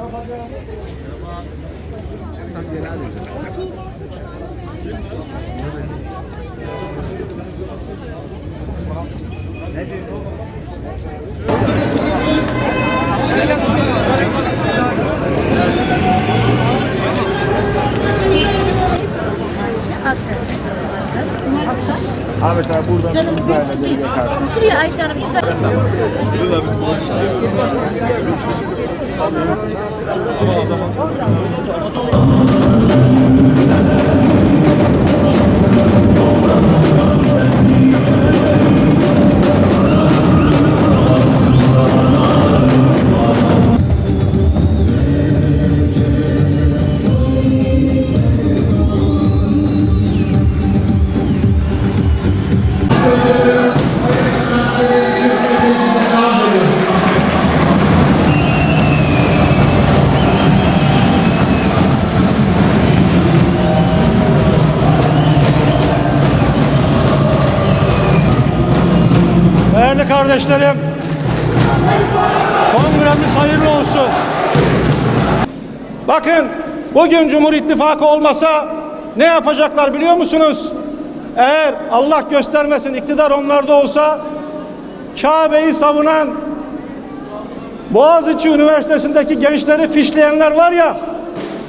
Ahmet abi buradan imzayla geliyor karşı. Şuraya Ayşe Hanım imza. Değerli kardeşlerim, kongremiz hayırlı olsun. Bakın, bugün Cumhur İttifakı olmasa ne yapacaklar biliyor musunuz? Eğer Allah göstermesin iktidar onlarda olsa, Kabe'yi savunan Boğaziçi Üniversitesi'ndeki gençleri fişleyenler var ya,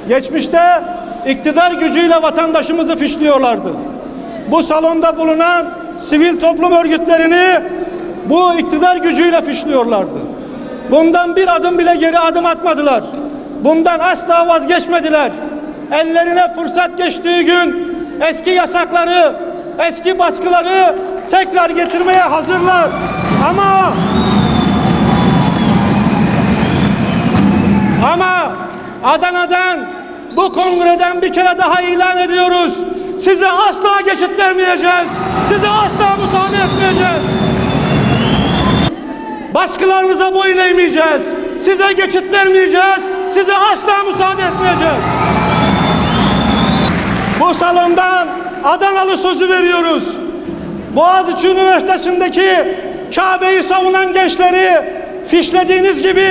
geçmişte iktidar gücüyle vatandaşımızı fişliyorlardı. Bu salonda bulunan sivil toplum örgütlerini bu iktidar gücüyle fişliyorlardı. Bundan bir adım bile geri adım atmadılar. Bundan asla vazgeçmediler. Ellerine fırsat geçtiği gün eski yasakları, eski baskıları tekrar getirmeye hazırlar. Ama Adana'dan, bu kongreden bir kere daha ilan ediyoruz. Size asla geçit vermeyeceğiz. Size asla müsaade etmeyeceğiz. Baskılarınıza boyun eğmeyeceğiz. Size geçit vermeyeceğiz. Size asla müsaade etmeyeceğiz. Bu salondan Adanalı sözü veriyoruz. Boğaziçi Üniversitesi'ndeki Kabe'yi savunan gençleri fişlediğiniz gibi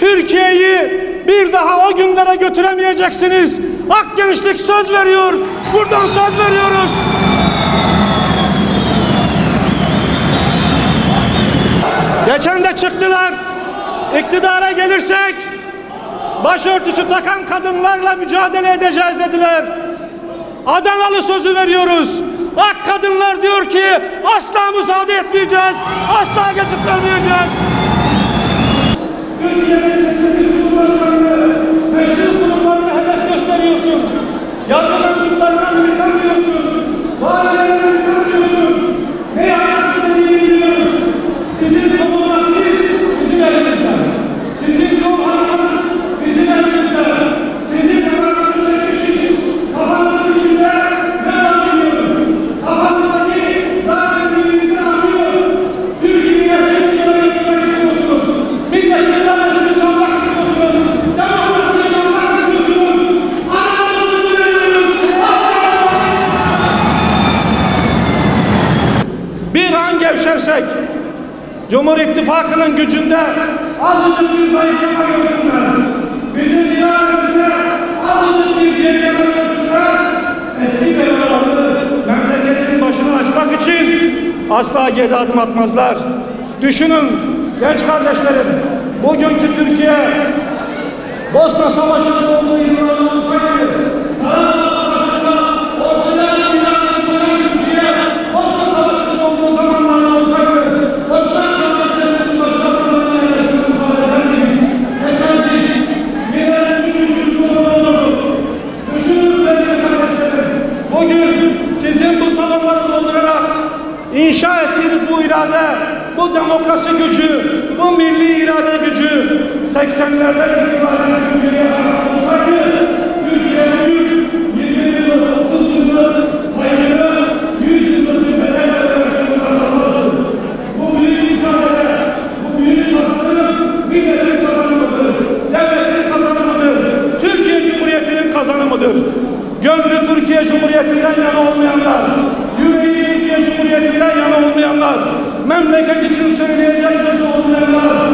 Türkiye'yi bir daha o günlere götüremeyeceksiniz. Ak Gençlik söz veriyor. Buradan söz veriyoruz. Geçen de çıktılar. İktidara gelirsek başörtüsü takan kadınlarla mücadele edeceğiz dediler. Adanalı sözü veriyoruz. Ak kadınlar diyor ki asla müsaade etmeyeceğiz. Asla geçit vermeyeceğiz. Türkiye'nin seçilmiş cumhurbaşkanı meşhur kurumlarına hedef gösteriyorsun. Yargı mensuplarından yıkamıyorsun. Valilerden yıkamıyorsun. Ne yapmak istediğini biliyoruz. Sizin toplumlarınız bizim elimizde. Sizin toplumlarınız bizim elimizde. Sizin toplumlarınız için kafanızın içinde ne yapıyoruz? Kafanızdaki zaten birbirinizden anlıyor. Türkiye'yi yaşayıp yönelik istiyorsunuz. Milletin anlaşını çalmak istiyorsunuz. Demokrasiyi çalmak istiyorsunuz. Anadolu'yu veriyoruz. Bir an gevşersek Cumhur İttifakı'nın gücünde azıcık bir zayıflama gördüler. Bizim irademizde azıcık bir gerileme gördüler. Eski belaları memleketin başına açmak için asla geri adım atmazlar. Düşünün genç kardeşlerim, bugünkü Türkiye Bosna Savaşı'nın olduğu yıllarda olsaydı, Karabağ Savaşı'nda ortadan ilanı koyan Türkiye, Bosna Savaşı'nın olduğu zamanlarda olsaydı, Osman Devleti'nin başkanlarına yerleştirmiş olsaydı, efendim, bir gücümüz olurdu. Düşünün sevgili kardeşlerim, bugün sizin bu salonları doldurarak inşa ettiğiniz bu irade, bu demokrasi gücü, bu milli irade gücü 80'lerde itibaren Türkiye'ye olsaydı, Türkiye'nin 20 yıl, 30 yıllık hayırlı, 100 yıllık bir bedel kazanılmazdı. Bu büyük irade, bu büyük kazanım milletin kazanımıdır, devletin kazanımıdır, Türkiye Cumhuriyeti'nin kazanımıdır. Gönlü Türkiye Cumhuriyeti'nden yana olmayanlar, yüreği Türkiye Cumhuriyeti'nden yana olmayanlar, memleket için söyleyecek sözü olmayanlar,